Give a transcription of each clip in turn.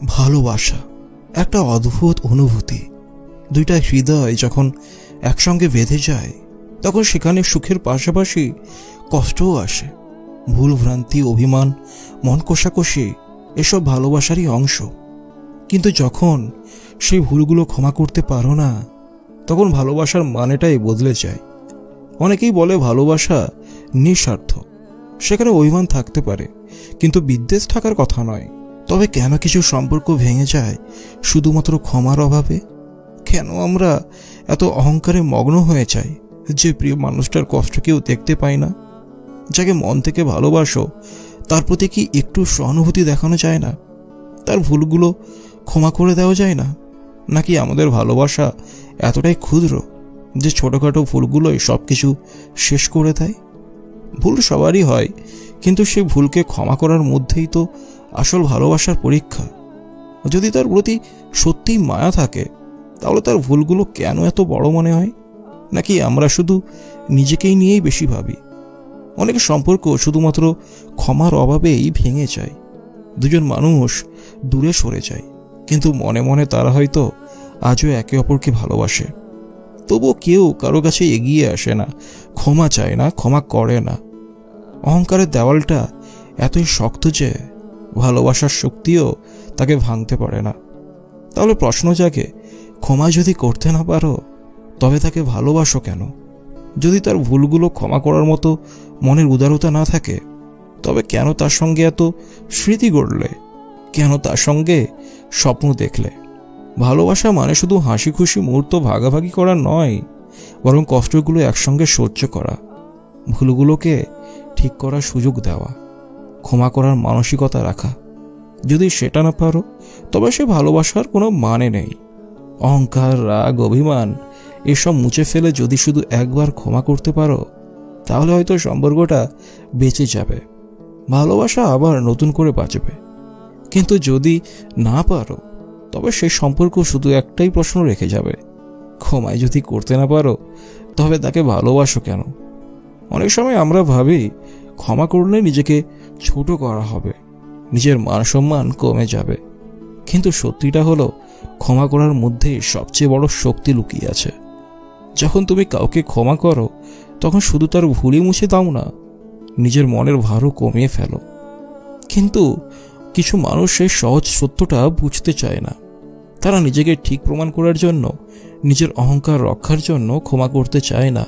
ভালোবাসা একটা অদ্ভুত অনুভূতি। দুইটা হৃদয় যখন একসঙ্গে বেঁধে যায় তখন সেখানে সুখের পাশাপাশি কষ্টও আসে। ভুল ভ্রান্তি, অভিমান, মন কষাকষি এসব ভালোবাসারই অংশ। কিন্তু যখন সেই ভুলগুলো ক্ষমা করতে পারো না তখন ভালোবাসার মানেটাই বদলে যায়। অনেকেই বলে ভালোবাসা নিঃস্বার্থ, সেখানে অভিমান থাকতে পারে কিন্তু বিদ্বেষ থাকার কথা নয়। তবে কেন কিছু সম্পর্ক ভেঙে যায় শুধুমাত্র ক্ষমার অভাবে? কেন আমরা এত অহংকারে মগ্ন হয়ে যাই যে প্রিয় মানুষটার কষ্ট কেউ দেখতে পায় না? যাকে মন থেকে ভালোবাসো তার প্রতি কি একটু সহানুভূতি দেখানো যায় না? তার ভুলগুলো ক্ষমা করে দেওয়া যায় না? নাকি আমাদের ভালোবাসা এতটাই ক্ষুদ্র যে ছোটখাটো ভুলগুলোই সব কিছু শেষ করে দেয়? ভুল সবারই হয়, কিন্তু সেই ভুলকে ক্ষমা করার মধ্যেই তো আসল ভালোবাসার পরীক্ষা। যদি তার প্রতি সত্যিই মায়া থাকে তাহলে তার ভুলগুলো কেন এত বড় মনে হয়? নাকি আমরা শুধু নিজেকেই নিয়েই বেশি ভাবি? অনেক সম্পর্ক শুধুমাত্র ক্ষমার অভাবেই ভেঙে যায়। দুজন মানুষ দূরে সরে যায় কিন্তু মনে মনে তারা হয়তো আজও একে অপরকে ভালোবাসে। তবুও কেউ কারো কাছে এগিয়ে আসে না, ক্ষমা চায় না, ক্ষমা করে না। অহংকারের দেওয়ালটা এতই শক্ত যে ভালোবাসার শক্তিও তাকে ভাঙতে পারে না। তাহলে প্রশ্ন জাগে, ক্ষমা যদি করতে না পারো তবে তাকে ভালোবাসো কেন? যদি তার ভুলগুলো ক্ষমা করার মতো মনের উদারতা না থাকে তবে কেন তার সঙ্গে এত স্মৃতি গড়লে? কেন তার সঙ্গে স্বপ্ন দেখলে? ভালোবাসা মানে শুধু হাসি খুশি মুহূর্ত ভাগাভাগি করা নয়, বরং কষ্টগুলো একসঙ্গে সহ্য করা, ভুলগুলোকে ঠিক করার সুযোগ দেওয়া, ক্ষমা করার মানসিকতা রাখা। যদি সেটা না পারো তবে সে ভালোবাসার কোনো মানে নেই। অহংকার, রাগ, অভিমান এসব মুছে ফেলে যদি শুধু একবার ক্ষমা করতে পারো তাহলে হয়তো সম্পর্কটা বেঁচে যাবে, ভালোবাসা আবার নতুন করে বাঁচবে। কিন্তু যদি না পারো তবে সেই সম্পর্ক শুধু একটাই প্রশ্ন রেখে যাবে, ক্ষমায় যদি করতে না পারো তবে তাকে ভালোবাসো কেন? অনেক সময় আমরা ভাবি ক্ষমা করলে নিজেকে ছোট করা হবে, নিজের মান সম্মান কমে যাবে। কিন্তু সত্যিটা হলো ক্ষমা করার মধ্যেই সবচেয়ে বড় শক্তি লুকিয়ে আছে। যখন তুমি কাউকে ক্ষমা করো তখন শুধু তার ভুলই মুছে দাও না, নিজের মনের ভারও কমিয়ে ফেলো। কিন্তু কিছু মানুষ সেই সহজ সত্যটা বুঝতে চায় না। তারা নিজেকে ঠিক প্রমাণ করার জন্য, নিজের অহংকার রক্ষার জন্য ক্ষমা করতে চায় না।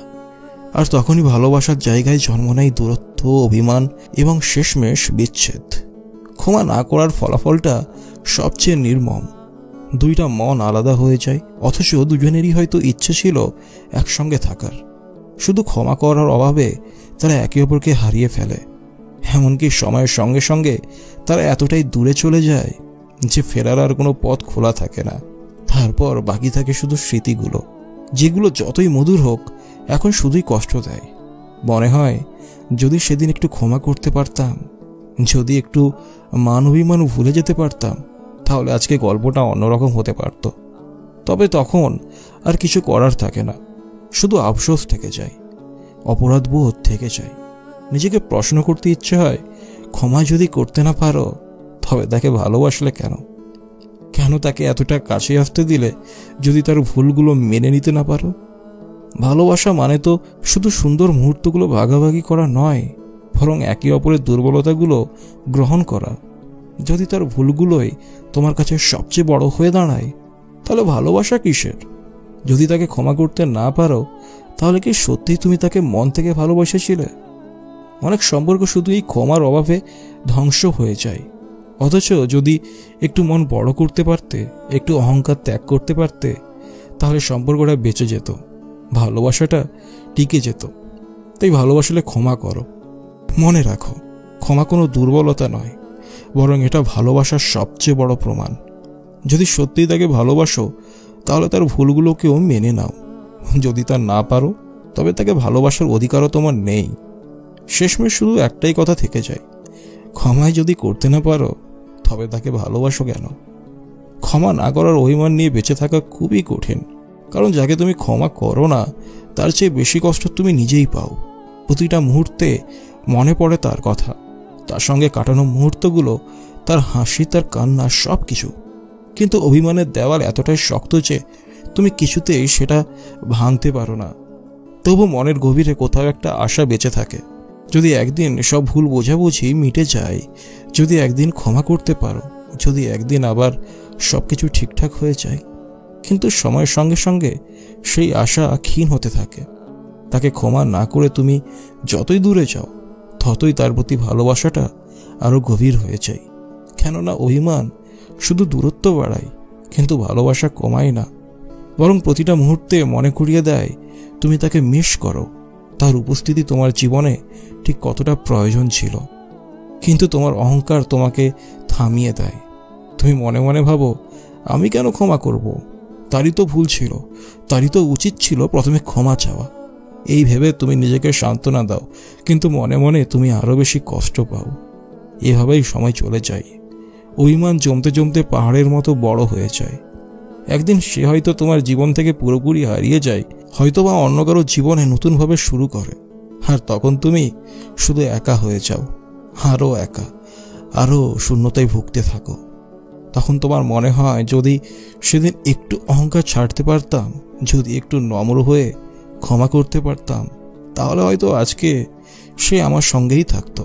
আর তখনই ভালোবাসার জায়গায় জন্ম নেয় দূরত্ব, অভিমান এবং শেষমেশ বিচ্ছেদ। ক্ষমা না করার ফলাফলটা সবচেয়ে নির্মম। দুইটা মন আলাদা হয়ে যায়, অথচ দুজনেরই হয়তো ইচ্ছে ছিল একসঙ্গে থাকার। শুধু ক্ষমা করার অভাবে তারা একে অপরকে হারিয়ে ফেলে। এমনকি সময়ের সঙ্গে সঙ্গে তারা এতটাই দূরে চলে যায় যে ফেরার আর কোনো পথ খোলা থাকে না। তারপর বাকি থাকে শুধু স্মৃতিগুলো, যেগুলো যতই মধুর হোক এখন শুধুই কষ্ট দেয়। মনে হয় যদি সেদিন একটু ক্ষমা করতে পারতাম, যদি একটু মান অভিমান ভুলে যেতে পারতাম তাহলে আজকে গল্পটা অন্যরকম হতে পারত। তবে তখন আর কিছু করার থাকে না, শুধু আফসোস থেকে যায়, অপরাধবোধ থেকে যায়। নিজেকে প্রশ্ন করতে ইচ্ছে হয়, ক্ষমা যদি করতে না পারো তবে তাকে ভালোবাসলে কেন? কেন তাকে এতটা কাছে আসতে দিলে যদি তার ভুলগুলো মেনে নিতে না পারো? ভালোবাসা মানে তো শুধু সুন্দর মুহূর্তগুলো ভাগাভাগি করা নয়, বরং একে অপরের দুর্বলতাগুলো গ্রহণ করা। যদি তার ভুলগুলোই তোমার কাছে সবচেয়ে বড় হয়ে দাঁড়ায় তাহলে ভালোবাসা কিসের? যদি তাকে ক্ষমা করতে না পারো তাহলে কি সত্যিই তুমি তাকে মন থেকে ভালোবেসেছিলে? অনেক সম্পর্ক শুধু এই ক্ষমার অভাবে ধ্বংস হয়ে যায়। অথচ যদি একটু মন বড় করতে পারতে, একটু অহংকার ত্যাগ করতে পারতে তাহলে সম্পর্কটা বেঁচে যেত, ভালোবাসাটা টিকে যেত। তাই ভালোবাসলে ক্ষমা করো। মনে রাখো, ক্ষমা কোনো দুর্বলতা নয়, বরং এটা ভালোবাসার সবচেয়ে বড় প্রমাণ। যদি সত্যিই তাকে ভালোবাসো তাহলে তার ভুলগুলোকেও মেনে নাও। যদি তা না পারো তবে তাকে ভালোবাসার অধিকারও তোমার নেই। শেষমেশ শুধু একটাই কথা থেকে যায়, ক্ষমায় যদি করতে না পারো তবে তাকে ভালোবাসো কেন? ক্ষমা না করার অভিমান নিয়ে বেঁচে থাকা খুবই কঠিন, কারণ যাকে তুমি ক্ষমা করো না তার চেয়ে বেশি কষ্ট তুমি নিজেই পাও। প্রতিটা মুহূর্তে মনে পড়ে তার কথা, তার সঙ্গে কাটানো মুহূর্তগুলো, তার হাসি, তার কান্না, সব কিছু। কিন্তু অভিমানের দেওয়াল এতটাই শক্ত যে তুমি কিছুতেই সেটা ভাঙতে পারো না। তবু মনের গভীরে কোথাও একটা আশা বেঁচে থাকে, যদি একদিন সব ভুল বোঝাবুঝি মিটে যায়, যদি একদিন ক্ষমা করতে পারো, যদি একদিন আবার সবকিছু ঠিকঠাক হয়ে যায়। কিন্তু সময়ের সঙ্গে সঙ্গে সেই আশা ক্ষীণ হতে থাকে। তাকে ক্ষমা না করে তুমি যতই দূরে যাও, ততই তার প্রতি ভালোবাসাটা আরো গভীর হয়ে যায়। কেননা অভিমান শুধু দূরত্ব বাড়ায়, কিন্তু ভালোবাসা কমায় না, বরং প্রতিটা মুহূর্তে মনে করিয়ে দেয় তুমি তাকে মিস করো, তার উপস্থিতি তোমার জীবনে ঠিক কতটা প্রয়োজন ছিল। কিন্তু তোমার অহংকার তোমাকে থামিয়ে দেয়। তুমি মনে মনে ভাবো, আমি কেন ক্ষমা করব? তারই তো ভুল ছিল, তারই তো উচিত ছিল প্রথমে ক্ষমা চাওয়া। এই ভেবে তুমি নিজেকে সান্ত্বনা দাও, কিন্তু মনে মনে তুমি আরো বেশি কষ্ট পাও। এভাবেই সময় চলে যায়। অভিমান জমতে জমতে পাহাড়ের মতো বড় হয়ে যায়। একদিন সে হয়তো তোমার জীবন থেকে পুরোপুরি হারিয়ে যায়, হয়তো বা অন্য কারো জীবনে নতুনভাবে শুরু করে। আর তখন তুমি শুধু একা হয়ে যাও, আরো একা, আরো শূন্যতায় ভুগতে থাকো। তখন তোমার মনে হয়, যদি সেদিন একটু অহংকার ছাড়তে পারতাম, যদি একটু নম্র হয়ে ক্ষমা করতে পারতাম, তাহলে হয়তো আজকে সে আমার সঙ্গেই থাকতো,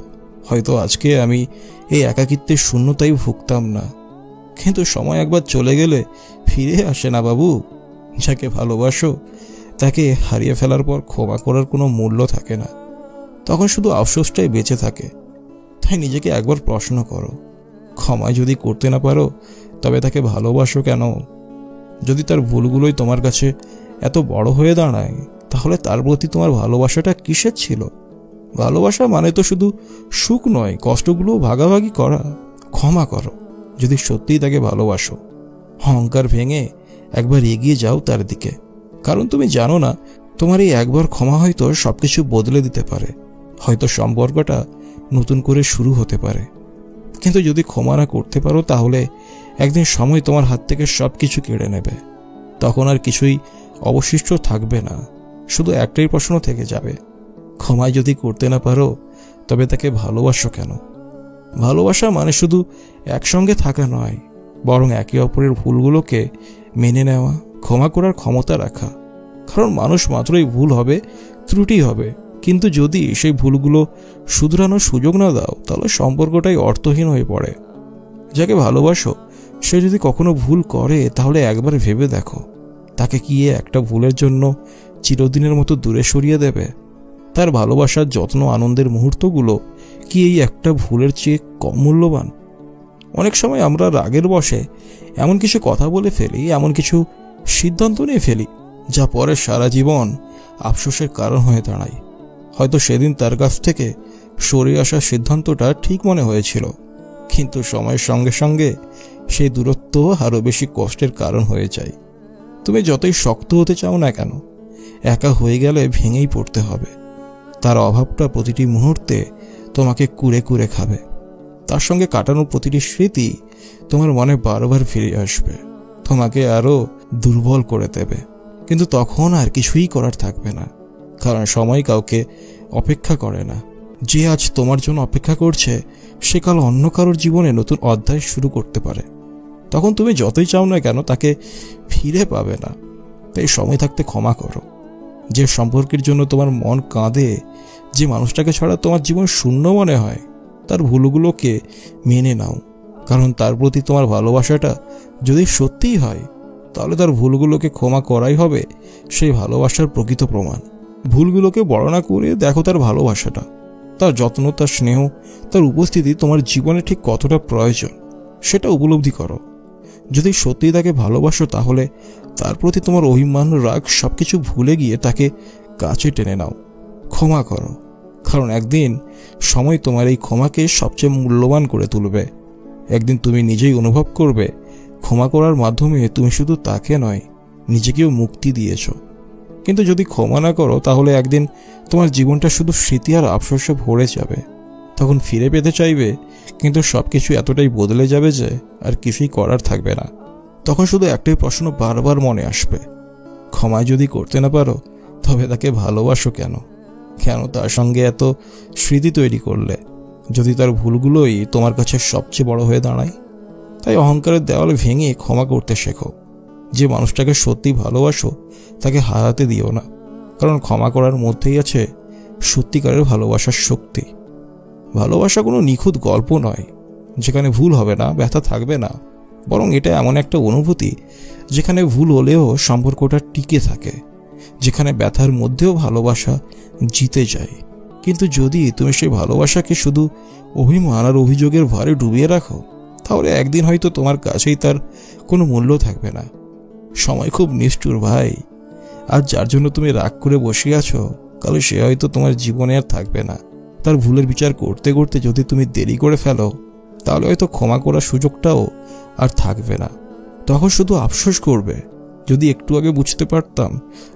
হয়তো আজকে আমি এই একাকিত্বের শূন্যতাই ভুগতাম না। কিন্তু সময় একবার চলে গেলে ফিরে আসে না বাবু। যাকে ভালোবাসো তাকে হারিয়ে ফেলার পর ক্ষমা করার কোনো মূল্য থাকে না, তখন শুধু আফসোসটাই বেঁচে থাকে। তাই নিজেকে একবার প্রশ্ন করো, ক্ষমা যদি করতে না পারো তবে তাকে ভালোবাসো কেন? যদি তার ভুলগুলোই তোমার কাছে এত বড় হয়ে দাঁড়ায়, তাহলে তার প্রতি তোমার ভালোবাসাটা কিসের ছিল? ভালোবাসা মানে তো শুধু সুখ নয়, কষ্টগুলো ভাগাভাগি করা। ক্ষমা করো যদি সত্যিই তাকে ভালোবাসো। অহংকার ভেঙে একবার এগিয়ে যাও তার দিকে, কারণ তুমি জানো না, তোমার এই একবার ক্ষমা হয়তো সবকিছু বদলে দিতে পারে, হয়তো সম্পর্কটা নতুন করে শুরু হতে পারে। কিন্তু যদি ক্ষমা না করতে পারো, তাহলে একদিন সময় তোমার হাত থেকে সবকিছু কেড়ে নেবে। তখন আর কিছুই অবশিষ্ট থাকবে না, শুধু একটাই প্রশ্ন থেকে যাবে, ক্ষমায় যদি করতে না পারো তবে তাকে ভালোবাসো কেন? ভালোবাসা মানে শুধু একসঙ্গে থাকা নয়, বরং একে অপরের ভুলগুলোকে মেনে নেওয়া, ক্ষমা করার ক্ষমতা রাখা। কারণ মানুষ মাত্রই ভুল হবে, ত্রুটি হবে, কিন্তু যদি সেই ভুলগুলো শুধরানোর সুযোগ না দাও, তাহলে সম্পর্কটাই অর্থহীন হয়ে পড়ে। যাকে ভালোবাসো সে যদি কখনো ভুল করে, তাহলে একবার ভেবে দেখো, তাকে কি একটা ভুলের জন্য চিরদিনের মতো দূরে সরিয়ে দেবে? তার ভালোবাসার যত্ন, আনন্দের মুহূর্তগুলো কি এই একটা ভুলের চেয়ে কম মূল্যবান? অনেক সময় আমরা রাগের বশে এমন কিছু কথা বলে ফেলি, এমন কিছু সিদ্ধান্ত নিয়ে ফেলি, যা পরে সারা জীবন আফসোসের কারণ হয়ে দাঁড়ায়। হয়তো সেদিন তার কাছ থেকে সরে আসার সিদ্ধান্তটা ঠিক মনে হয়েছিল, কিন্তু সময়ের সঙ্গে সঙ্গে সেই দূরত্ব আরো বেশি কষ্টের কারণ হয়ে যায়। তুমি যতই শক্ত হতে চাও না কেন, একা হয়ে গেলে ভেঙেই পড়তে হবে। তার অভাবটা প্রতিটি মুহূর্তে তোমাকে কুরে কুরে খাবে। তার সঙ্গে কাটানোর প্রতিটি স্মৃতি তোমার মনে বারবার ফিরে আসবে, তোমাকে আরো দুর্বল করে দেবে। কিন্তু তখন আর কিছুই করার থাকবে না, কারণ সময় কাউকে অপেক্ষা করে না। যে আজ তোমার জন্য অপেক্ষা করছে, সে কাল অন্য কারোর জীবনে নতুন অধ্যায় শুরু করতে পারে। তখন তুমি যতই চাও না কেন, তাকে ফিরে পাবে না। তাই সময় থাকতে ক্ষমা করো। যে সম্পর্কের জন্য তোমার মন কাঁদে, যে মানুষটাকে ছাড়া তোমার জীবন শূন্য মনে হয়, তার ভুলগুলোকে মেনে নাও। কারণ তার প্রতি তোমার ভালোবাসাটা যদি সত্যিই হয়, তাহলে তার ভুলগুলোকে ক্ষমা করাই হবে সেই ভালোবাসার প্রকৃত প্রমাণ। ভুলগুলোকে বড় না করে দেখো তার ভালোবাসাটা, তার যত্ন, তার স্নেহ, তার উপস্থিতি তোমার জীবনে ঠিক কতটা প্রয়োজন, সেটা উপলব্ধি করো। যদি সত্যিই তাকে ভালোবাসো, তাহলে তার প্রতি তোমার অভিমান, রাগ সবকিছু ভুলে গিয়ে তাকে কাছে টেনে নাও, ক্ষমা করো। কারণ একদিন সময় তোমার এই ক্ষমাকে সবচেয়ে মূল্যবান করে তুলবে। একদিন তুমি নিজেই অনুভব করবে, ক্ষমা করার মাধ্যমে তুমি শুধু তাকে নয়, নিজেকেও মুক্তি দিয়েছ। কিন্তু যদি ক্ষমা না করো, তাহলে একদিন তোমার জীবনটা শুধু স্মৃতি আর আফসোসে ভরে যাবে। তখন ফিরে পেতে চাইবে, কিন্তু সবকিছু এতটাই বদলে যাবে যে আর কিছুই করার থাকবে না। তখন শুধু একটাই প্রশ্ন বারবার মনে আসবে, ক্ষমায় যদি করতে না পারো, তবে তাকে ভালোবাসো কেন? কেন তার সঙ্গে এত স্মৃতি তৈরি করলে, যদি তার ভুলগুলোই তোমার কাছে সবচেয়ে বড় হয়ে দাঁড়ায়? তাই অহংকারের দেওয়াল ভেঙে ক্ষমা করতে শেখো। যে মানুষটাকে সত্যি ভালোবাসো তাকে হারাতে দিও না, কারণ ক্ষমা করার মধ্যেই আছে সত্যিকারের ভালোবাসার শক্তি। ভালোবাসা কোনো নিখুঁত গল্প নয় যেখানে ভুল হবে না, ব্যথা থাকবে না, বরং এটা এমন একটা অনুভূতি যেখানে ভুল হলেও সম্পর্কটা টিকে থাকে, যেখানে ব্যথার মধ্যেও ভালোবাসা জিতে যায়। কিন্তু যদি তুমি সেই ভালোবাসাকে শুধু অভিমান আর অভিযোগের ভারে ডুবিয়ে রাখো, তাহলে একদিন হয়তো তোমার কাছেই তার কোনো মূল্য থাকবে না। সময় খুব নিষ্ঠুর ভাই। আজ যার জন্য তুমি রাগ করে বসে আছো, কাল সে হয়তো তোমার জীবনে আর থাকবে না। তার ভুলের বিচার করতে করতে যদি তুমি দেরি করে ফেলো, তাহলে হয়তো ক্ষমা করার সুযোগটাও আর থাকবে না। তখন শুধু আফসোস করবে, যদি একটু আগে বুঝতে পারতাম,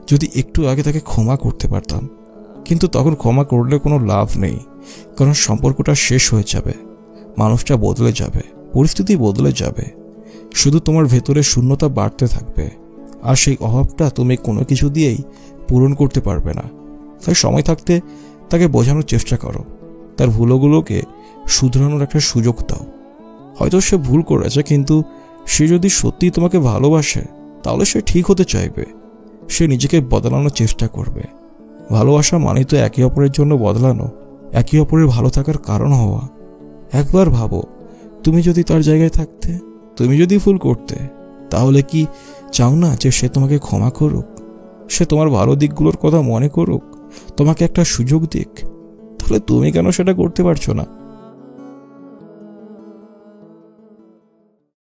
যদি একটু আগে তাকে ক্ষমা করতে পারতাম। কিন্তু তখন ক্ষমা করলে কোনো লাভ নেই, কারণ সম্পর্কটা শেষ হয়ে যাবে, মানুষটা বদলে যাবে, পরিস্থিতি বদলে যাবে, শুধু তোমার ভেতরে শূন্যতা বাড়তে থাকবে, আর সেই অভাবটা তুমি কোনো কিছু দিয়েই পূরণ করতে পারবে না। তাই সময় থাকতে তাকে বোঝানোর চেষ্টা করো, তার ভুলগুলোকে শুধরানোর একটা সুযোগ দাও। হয়তো সে ভুল করেছে, কিন্তু সে যদি সত্যিই তোমাকে ভালোবাসে, তাহলে সে ঠিক হতে চাইবে, সে নিজেকে বদলানোর চেষ্টা করবে। ভালোবাসা মানে তো একে অপরের জন্য বদলানো, একে অপরের ভালো থাকার কারণ হওয়া। একবার ভাবো, তুমি যদি তার জায়গায় থাকতে, তুমি যদি ভুল করতে, তাহলে কি চাও না যে সে তোমাকে ক্ষমা করুক, সে তোমার ভালো দিকগুলোর কথা মনে করুক, তোমাকে একটা সুযোগ দিক? তাহলে তুমি কেন সেটা করতে পারছো না?